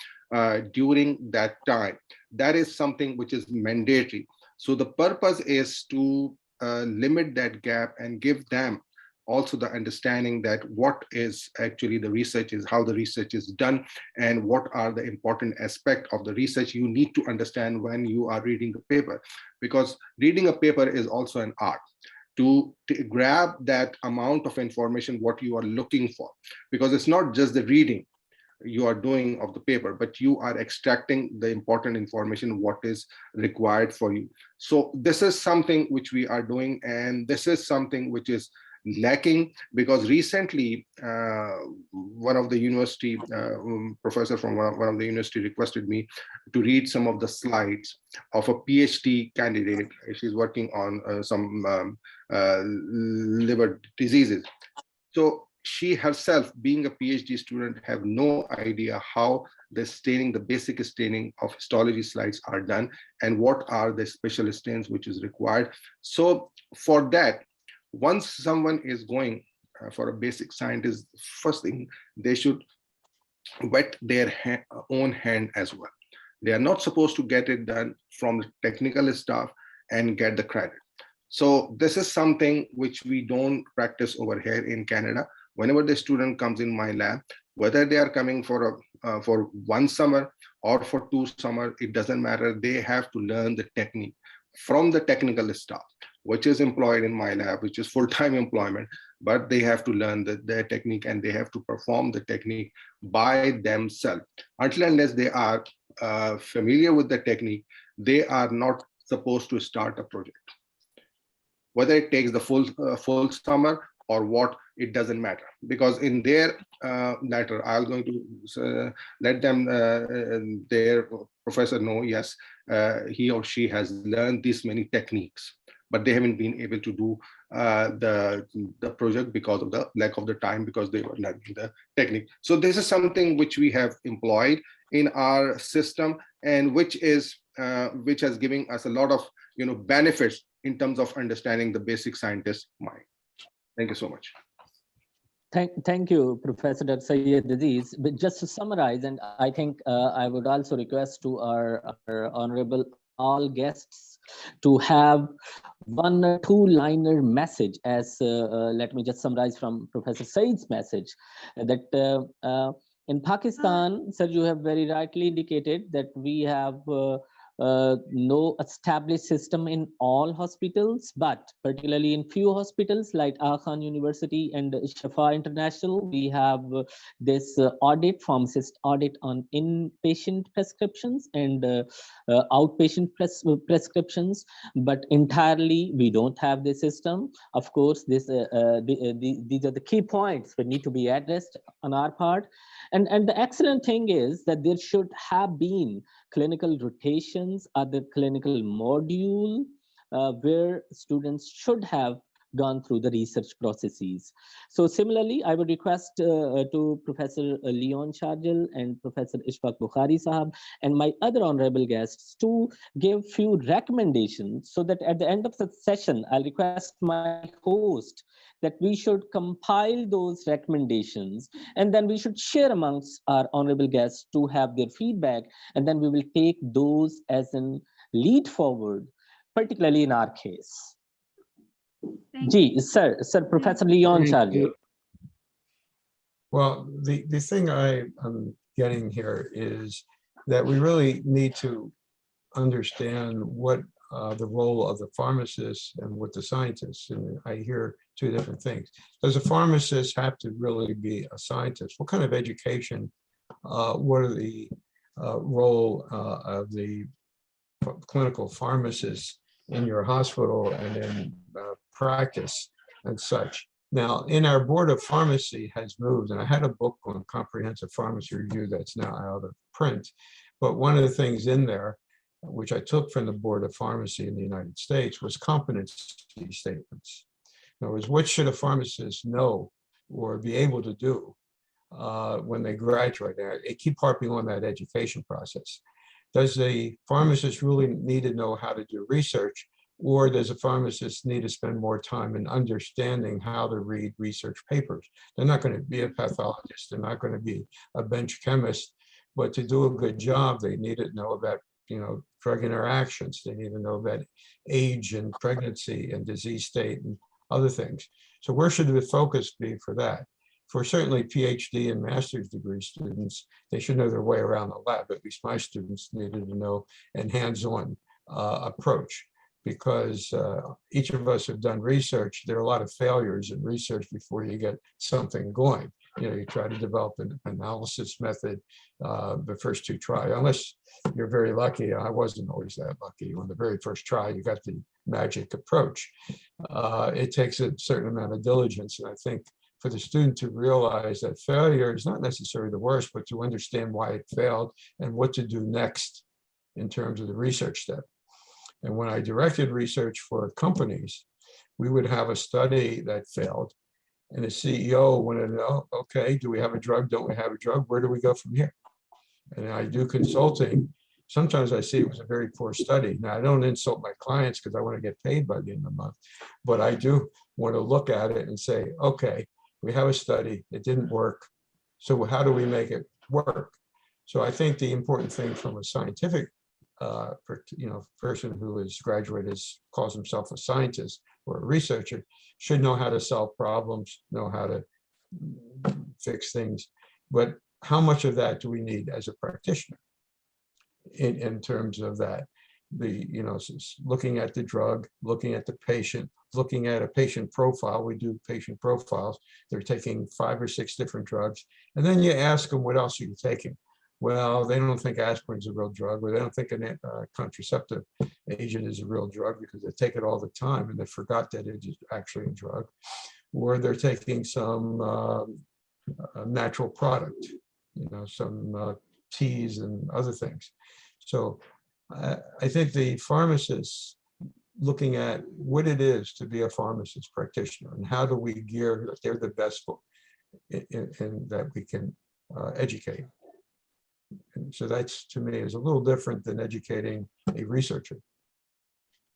during that time. That is something which is mandatory. So the purpose is to limit that gap and give them also the understanding that what is actually the research is, how the research is done, and what are the important aspects of the research you need to understand when you are reading the paper. Because reading a paper is also an art. To grab that amount of information, what you are looking for, because it's not just the reading you are doing of the paper, but you are extracting the important information, what is required for you. So this is something which we are doing, and this is something which is lacking, because recently one of the university professor from one of the university requested me to read some of the slides of a PhD candidate. She's working on some liver diseases. So she herself, being a PhD student, have no idea how the staining, the basic staining of histology slides are done, and what are the special stains which is required. So for that, once someone is going for a basic scientist, first thing, they should wet their own hand as well. They are not supposed to get it done from the technical staff and get the credit. So this is something which we don't practice over here in Canada. Whenever the student comes in my lab, whether they are coming for 1 summer or for 2 summers, it doesn't matter. They have to learn the technique from the technical staff, which is employed in my lab, which is full-time employment, but they have to learn their technique, and they have to perform the technique by themselves. Until unless they are familiar with the technique, they are not supposed to start a project. Whether it takes the full summer or what, it doesn't matter, because in their letter, I'm going to let them, their professor know, yes, he or she has learned these many techniques, but they haven't been able to do the project because of the lack of the time, because they were learning the technique. So this is something which we have employed in our system, and which has given us a lot of benefits in terms of understanding the basic scientist mind. Thank you so much. Thank you, Professor Syed Aziz. But just to summarize, and I think I would also request to our honorable all guests to have 1 or 2-liner message, as let me just summarize from Professor Saeed's message, that in Pakistan, sir, you have very rightly indicated that we have no established system in all hospitals, but particularly in few hospitals like Khan University and Shafa International, we have this audit, pharmacist audit on inpatient prescriptions and outpatient prescriptions, but entirely we don't have this system. Of course, these are the key points that need to be addressed on our part. And the excellent thing is that there should have been clinical rotations, other clinical module where students should have gone through the research processes. So similarly, I would request to Professor Leon Shargel and Professor Ishfaq Bukhari Sahab and my other honorable guests to give few recommendations, so that at the end of the session, I'll request my host that we should compile those recommendations, and then we should share amongst our honorable guests to have their feedback, and then we will take those as an lead forward, particularly in our case. Sir, Professor Leon Shargel. Well, the thing I'm getting here is that we really need to understand what the role of the pharmacist and what the scientists, and I hear 2 different things. Does a pharmacist have to really be a scientist? What kind of education, what are the role of the clinical pharmacists in your hospital and in practice and such? Now, in our board of pharmacy has moved, and I had a book on comprehensive pharmacy review that's now out of print, but one of the things in there, which I took from the board of pharmacy in the United States, was competency statements. In other words, what should a pharmacist know or be able to do when they graduate. I keep harping on that education process. Does the pharmacist really need to know how to do research, or does a pharmacist need to spend more time in understanding how to read research papers? They're not going to be a pathologist. They're not going to be a bench chemist, but to do a good job, they need to know about, drug interactions. They need to know about age and pregnancy and disease state and other things. So where should the focus be for that? For certainly PhD and master's degree students, they should know their way around the lab. At least my students needed to know an hands-on approach, because each of us have done research. There are a lot of failures in research before you get something going. You try to develop an analysis method, the first two try, unless you're very lucky. I wasn't always that lucky. On the very first try, you got the magic approach. It takes a certain amount of diligence, and I think for the student to realize that failure is not necessarily the worst, but to understand why it failed and what to do next in terms of the research step. And when I directed research for companies, we would have a study that failed, and the CEO wanted to know, okay, do we have a drug? Don't we have a drug? Where do we go from here? And I do consulting. Sometimes I see it was a very poor study. Now, I don't insult my clients because I want to get paid by the end of the month, but I do want to look at it and say, okay, we have a study, it didn't work. So how do we make it work? So I think the important thing from a scientific person who is graduated, calls himself a scientist or a researcher, should know how to solve problems, know how to fix things. But how much of that do we need as a practitioner in terms of that? Looking at the drug, looking at the patient, looking at a patient profile. We do patient profiles. They're taking 5 or 6 different drugs. And then you ask them, what else are you taking? Well, they don't think aspirin is a real drug, or they don't think a contraceptive agent is a real drug because they take it all the time and they forgot that it is actually a drug. Or they're taking some natural product, some teas and other things. So I think the pharmacists looking at what it is to be a pharmacist practitioner and how do we gear that they're the best in that we can educate. And so that's, to me, is a little different than educating a researcher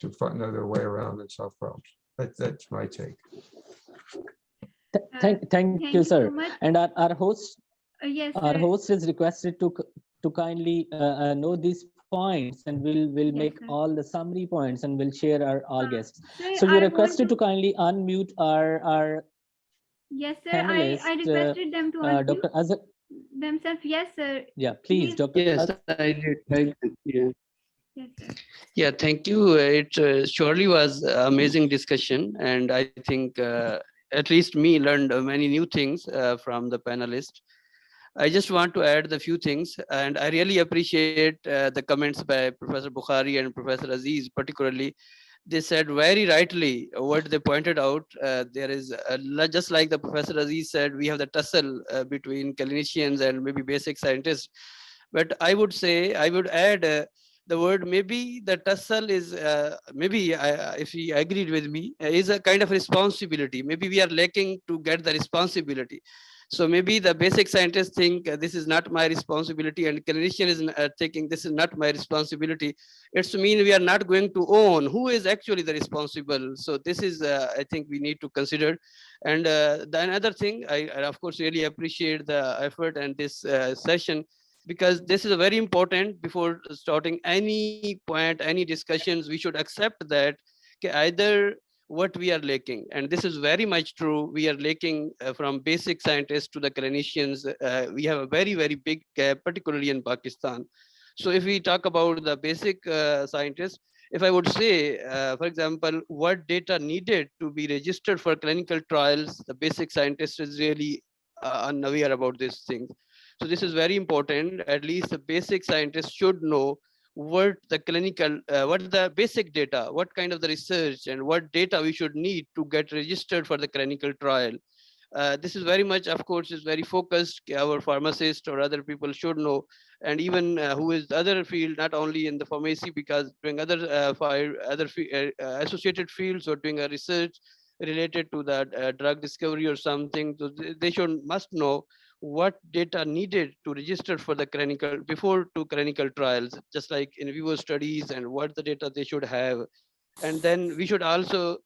to know their way around and solve problems. That's my take. Thank you, sir. So much. And our host, Yes, our sir. host is requested to kindly know these points, and we'll Yes, make sir. all the summary points and we'll share our guests. Sir, So you're I want requested to kindly unmute our Yes, sir. panelist, I requested them to unmute Dr. Azhar. themselves. Yes, sir. Yeah, please, Please. Dr. Yes, Azhar. I did. Yeah. Yes, sir. Yeah, thank you. It surely was amazing discussion, and I think at least me learned many new things from the panelists. I just want to add the few things, and I really appreciate the comments by Professor Bukhari and Professor Aziz, particularly. They said very rightly what they pointed out. There is, just like the Professor Aziz said, we have the tussle between clinicians and maybe basic scientists. But I would say, I would add the word maybe the tussle is, maybe if he agreed with me, is a kind of responsibility. Maybe we are lacking to get the responsibility. So maybe the basic scientists think this is not my responsibility, and clinician is thinking this is not my responsibility. It's mean we are not going to own who is actually the responsible. So this is, I think we need to consider. And the another thing, I of course really appreciate the effort and this session, because this is a very important. Before starting any point, any discussions, we should accept that either what we are lacking, and this is very much true, we are lacking from basic scientists to the clinicians. We have a very, very big gap, particularly in Pakistan. So if we talk about the basic scientists, if I would say, for example, what data needed to be registered for clinical trials, the basic scientist is really unaware about these things. So this is very important. At least the basic scientist should know what the clinical, what the basic data, what kind of the research and what data we should need to get registered for the clinical trial. This is very much, of course, is very focused. Our pharmacist or other people should know, and even who is the other field, not only in the pharmacy, because doing other associated fields or doing a research related to that drug discovery or something. So they must know what data needed to register for the clinical before to clinical trials, just like in vivo studies, and what the data they should have. And then we should also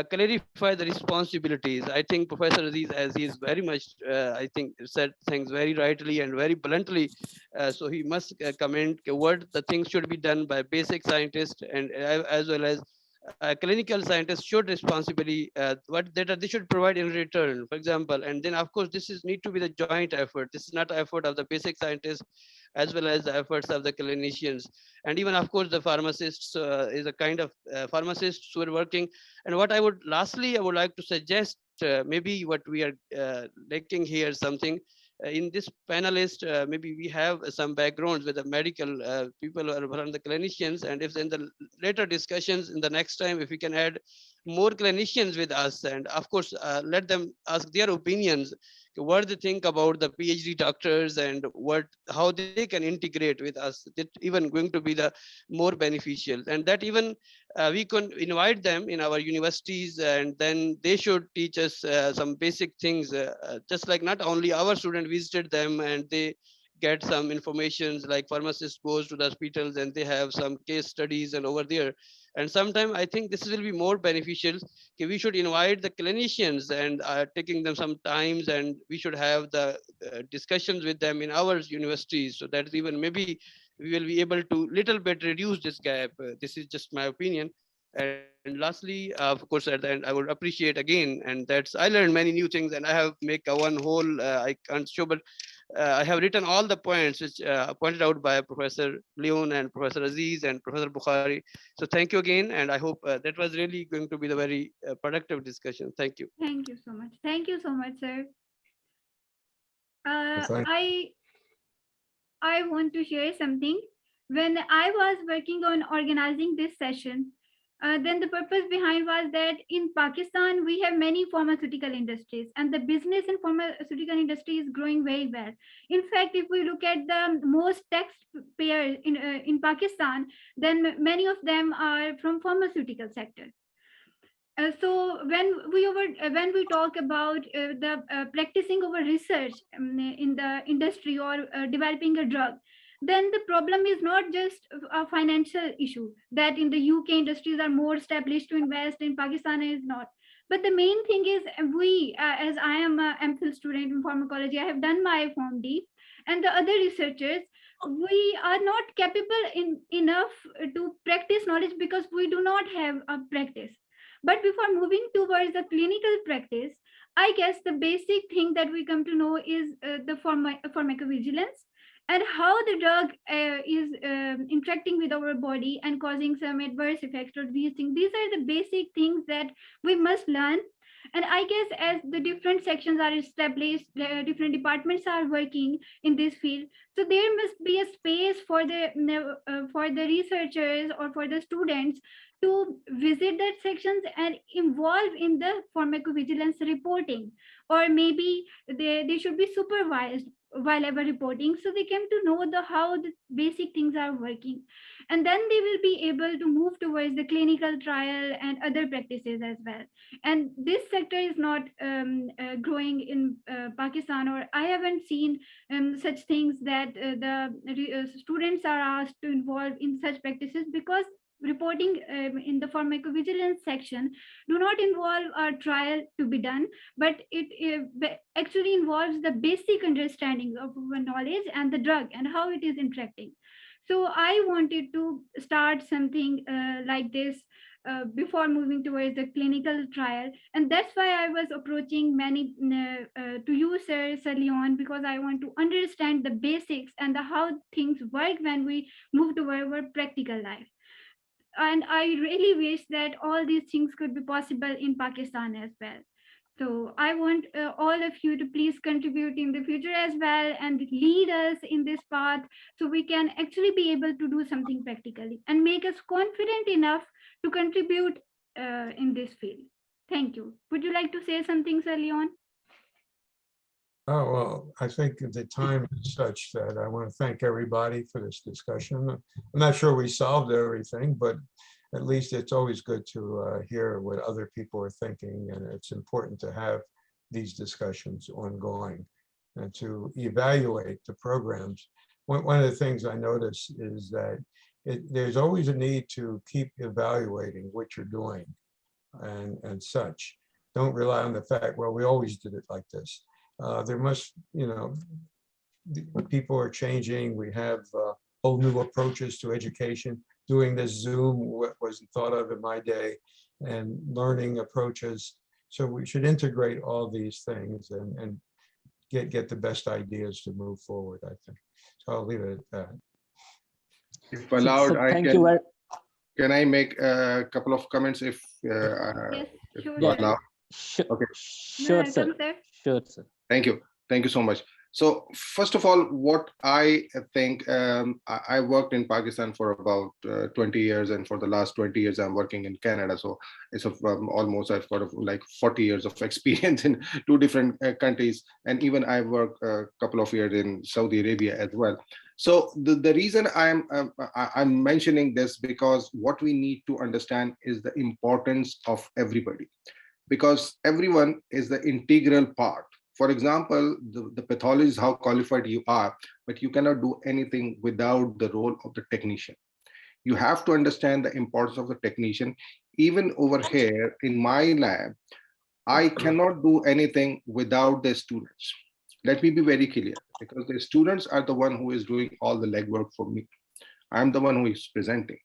clarify the responsibilities. I think Professor Aziz, as he is very much, I think, said things very rightly and very bluntly. So he must comment what the things should be done by basic scientists, and as well as clinical scientists should responsibly what data they should provide in return, for example. And then of course this is need to be the joint effort. This is not the effort of the basic scientists as well as the efforts of the clinicians, and even of course the pharmacists is a kind of pharmacists who are working. And what I would lastly I would like to suggest, maybe what we are lacking here something in this panelist, maybe we have some backgrounds with the medical people or from the clinicians, and if in the later discussions in the next time, if we can add more clinicians with us, and of course let them ask their opinions, what they think about the PhD doctors and what how they can integrate with us, that even going to be the more beneficial. And that even we can invite them in our universities, and then they should teach us some basic things, just like not only our student visited them and they get some informations, like pharmacist goes to the hospitals and they have some case studies and over there. And sometimes I think this will be more beneficial. Okay, we should invite the clinicians and taking them some times, and we should have the discussions with them in our universities, so that even maybe we will be able to little bit reduce this gap. This is just my opinion. And lastly, of course, at the end, I would appreciate again, and that's I learned many new things, and I have make a one whole. I can't show, but I have written all the points which pointed out by Professor Leon and Professor Aziz and Professor Bukhari. So thank you again, and I hope that was really going to be the very productive discussion. Thank you. Thank you so much. Thank you so much, sir. Thank- I want to share something. When I was working on organizing this session, then the purpose behind was that in Pakistan we have many pharmaceutical industries, and the business in pharmaceutical industry is growing very well. In fact, if we look at the most taxpayers in Pakistan, then many of them are from pharmaceutical sector. So when we talk about the practicing over research in the industry or developing a drug, then the problem is not just a financial issue that in the UK industries are more established to invest, in Pakistan is not. But the main thing is we, as I am a MPhil student in pharmacology, I have done my PharmD, and the other researchers, we are not capable enough to practice knowledge because we do not have a practice. But before moving towards the clinical practice, I guess the basic thing that we come to know is the pharmacovigilance and how the drug is interacting with our body and causing some adverse effects or these things. These are the basic things that we must learn. And I guess as the different sections are established, different departments are working in this field, so there must be a space for the researchers or for the students to visit that sections and involve in the pharmacovigilance reporting, or maybe they should be supervised while ever reporting, so they came to know how the basic things are working, and then they will be able to move towards the clinical trial and other practices as well. And this sector is not growing in Pakistan, or I haven't seen such things that the students are asked to involve in such practices, because reporting in the pharmacovigilance section do not involve a trial to be done, but it actually involves the basic understanding of knowledge and the drug and how it is interacting. So I wanted to start something like this before moving towards the clinical trial, and that's why I was approaching many to you, Sir Leon, because I want to understand the basics and how things work when we move toward our practical life. And I really wish that all these things could be possible in Pakistan as well. So I want all of you to please contribute in the future as well and lead us in this path, so we can actually be able to do something practically and make us confident enough to contribute in this field. Thank you. Would you like to say something, Sir Leon? Oh, well, I think the time is such that I want to thank everybody for this discussion. I'm not sure we solved everything, but at least it's always good to hear what other people are thinking, and it's important to have these discussions ongoing. and to evaluate the programs. One of the things I notice is that there's always a need to keep evaluating what you're doing and such. Don't rely on the fact, well, we always did it like this. There must, people are changing. We have whole new approaches to education. Doing this Zoom wasn't thought of in my day, and learning approaches. So we should integrate all these things and get the best ideas to move forward, I think. So I'll leave it at that. If allowed, So can I make a couple of comments if Yes, if sure. you allow? Sure, Okay. sure, No, sir. come, sir. Sure, sir. Thank you. Thank you so much. So first of all, what I think, I worked in Pakistan for about 20 years, and for the last 20 years, I'm working in Canada. So it's almost, I've got like 40 years of experience in 2 different countries. And even I worked a couple of years in Saudi Arabia as well. So the reason I'm mentioning this, because what we need to understand is the importance of everybody, because everyone is the integral part. For example, the pathologist, how qualified you are, but you cannot do anything without the role of the technician. You have to understand the importance of the technician. Even over here in my lab, I cannot do anything without the students. Let me be very clear, because the students are the one who is doing all the legwork for me. I'm the one who is presenting.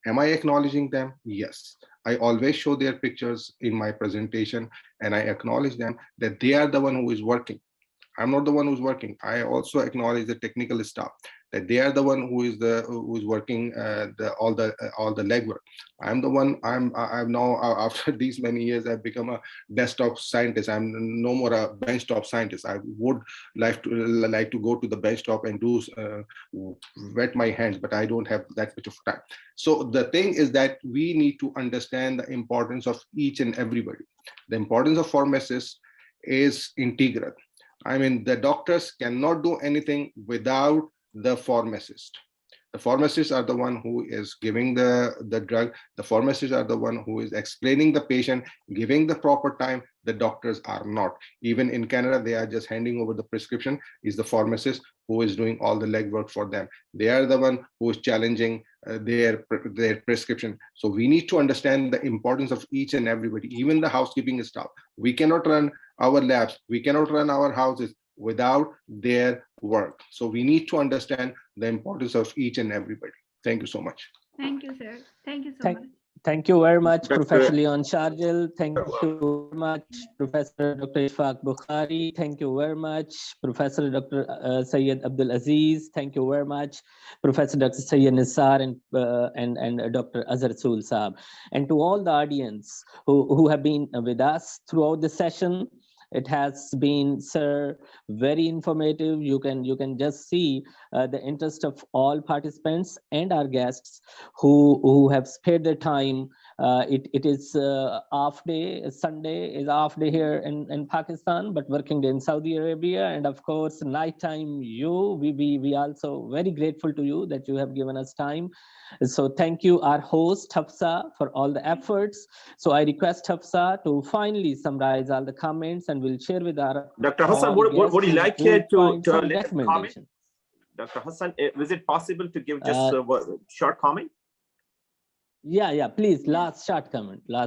Am I acknowledging them? Yes. I always show their pictures in my presentation, and I acknowledge them that they are the one who is working. I'm not the one who's working. I also acknowledge the technical staff, that they are the one who is working all the legwork. I'm the one. I'm now, after these many years, I've become a desktop scientist. I'm no more a benchtop scientist. I would like to go to the benchtop and do wet my hands, but I don't have that much of time. So the thing is that we need to understand the importance of each and everybody. The importance of pharmacists is integral. I mean, the doctors cannot do anything without the pharmacist. The pharmacists are the one who is giving the drug. The pharmacists are the one who is explaining the patient, giving the proper time. The doctors are not. Even in Canada, they are just handing over the prescription. Is the pharmacist who is doing all the legwork for them. They are the one who is challenging their prescription. So we need to understand the importance of each and everybody, even the housekeeping staff. We cannot run our labs, we cannot run our houses without their work. So we need to understand the importance of each and everybody. Thank you so much. Thank you, sir. Thank you so much. Thank you very much, Dr. Professor Leon Shargel. Thank you very much, Professor Dr. Ishfaq Bukhari. Thank you very much, Professor Dr. Syed A Aziz. Thank you very much, Professor Dr. Syed Nisar and Dr. Azhar Rasool Saab. And to all the audience who have been with us throughout the session. It has been, sir, very informative. You can just see the interest of all participants and our guests who have spared their time. It is off day. Sunday is off day here in Pakistan, but working day in Saudi Arabia, and of course nighttime. We also very grateful to you that you have given us time. So thank you, our host Hafsa, for all the efforts. So I request Hafsa to finally summarize all the comments, and we'll share with our Dr. Hassan, would you like here to let a comment? Dr. Hassan, is it possible to give just a short comment? Yeah, please. Last short comment. Yeah,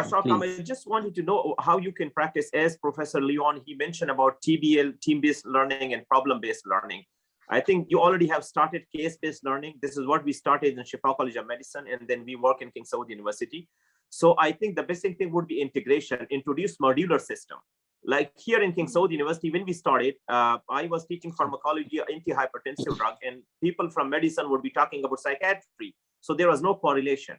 short comment. I just wanted to know how you can practice, as Professor Leon, he mentioned about TBL, team-based learning, and problem-based learning. I think you already have started case-based learning. This is what we started in Shifa College of Medicine, and then we work in King Saud University. So I think the basic thing would be integration, introduce modular system. Like here in King Saud University, when we started, I was teaching pharmacology, antihypertensive drug, and people from medicine would be talking about psychiatry. So there was no correlation.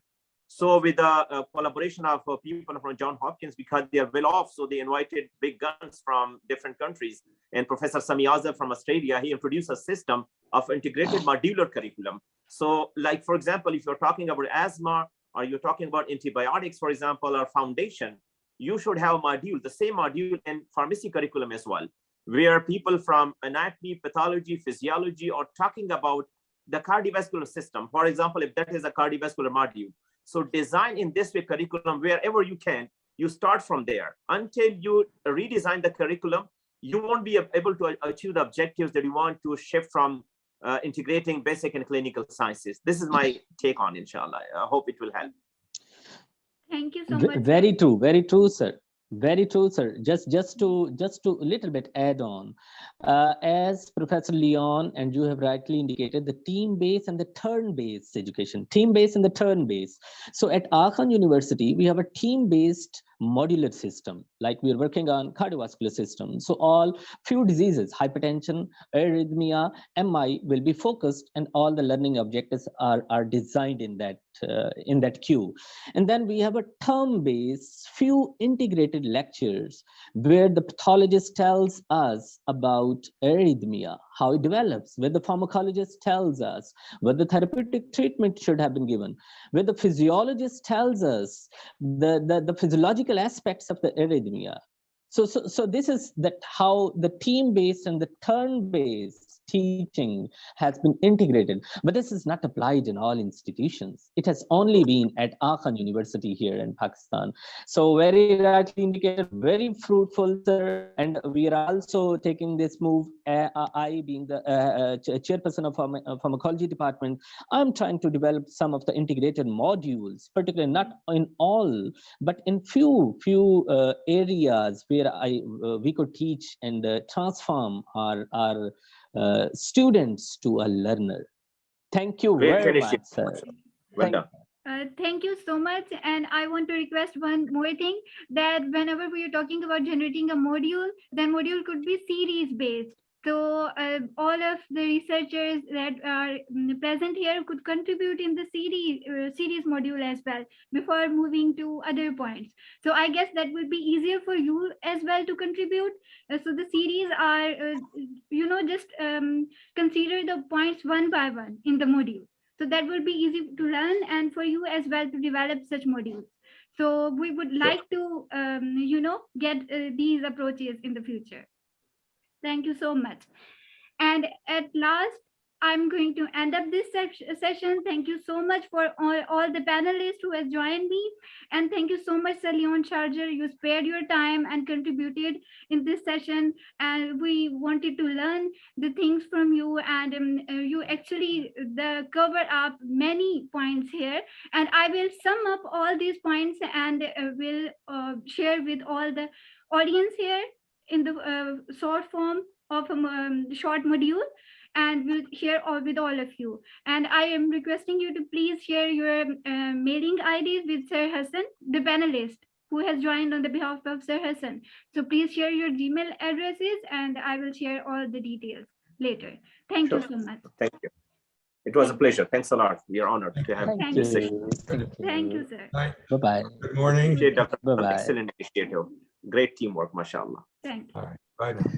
So with the collaboration of people from Johns Hopkins, because they are well off, so they invited big guns from different countries. And Professor Sami Azhar from Australia, he introduced a system of integrated modular curriculum. So like, for example, if you're talking about asthma, or you're talking about antibiotics, for example, or foundation, you should have a module, the same module in pharmacy curriculum as well, where people from anatomy, pathology, physiology are talking about the cardiovascular system. For example, if that is a cardiovascular module. So design in this way curriculum wherever you can, you start from there until you redesign the curriculum. you won't be able to achieve the objectives that you want to shift from integrating basic and clinical sciences. This is my take on, inshallah. I hope it will help. Thank you so much. Very true, sir. Very true, sir. Just to a little bit add on, as Professor Leon and you have rightly indicated, the team-based and the turn-based education, team-based and the turn-based. So at Aachen University, we have a team-based modular system, like we're working on cardiovascular system. So all few diseases, hypertension, arrhythmia, MI will be focused, and all the learning objectives are designed in that queue. And then we have a term-based, few integrated lectures where the pathologist tells us about arrhythmia, how it develops, where the pharmacologist tells us whether the therapeutic treatment should have been given, where the physiologist tells us the physiological aspects of the arrhythmia. So this is how the team-based and the turn-based teaching has been integrated, but this is not applied in all institutions. It has only been at Aachen University here in Pakistan. So very rightly indicated, very fruitful, sir. And we are also taking this move. I being the chairperson of pharmacology department, I'm trying to develop some of the integrated modules, particularly not in all, but in few areas where we could teach and transform our students to a learner. Thank you very much, sir. Well done. Thank you so much. And I want to request one more thing, that whenever we are talking about generating a module, then module could be series based. So all of the researchers that are present here could contribute in the series module as well before moving to other points. So I guess that will be easier for you as well to contribute. So the series are, just consider the points one by one in the module. So that will be easy to learn and for you as well to develop such modules. So we would like to, get these approaches in the future. Thank you so much. And at last, I'm going to end up this session. Thank you so much for all the panelists who has joined me. And thank you so much, Sir Leon Shargel. You spared your time and contributed in this session. And we wanted to learn the things from you. And you actually cover up many points here. And I will sum up all these points and will share with all the audience here in the short form of a short module, and we'll share with all of you. And I am requesting you to please share your mailing IDs with Sir Hassan, the panelist who has joined on the behalf of Sir Hassan. So please share your Gmail addresses and I will share all the details later. Thank you so much. Thank you. It was a pleasure. Thanks a lot. We are honored to have this session. Thank you, sir. Bye-bye. Good morning. Bye-bye. Excellent initiative. Great teamwork, mashallah. Thank you. All right. Bye now.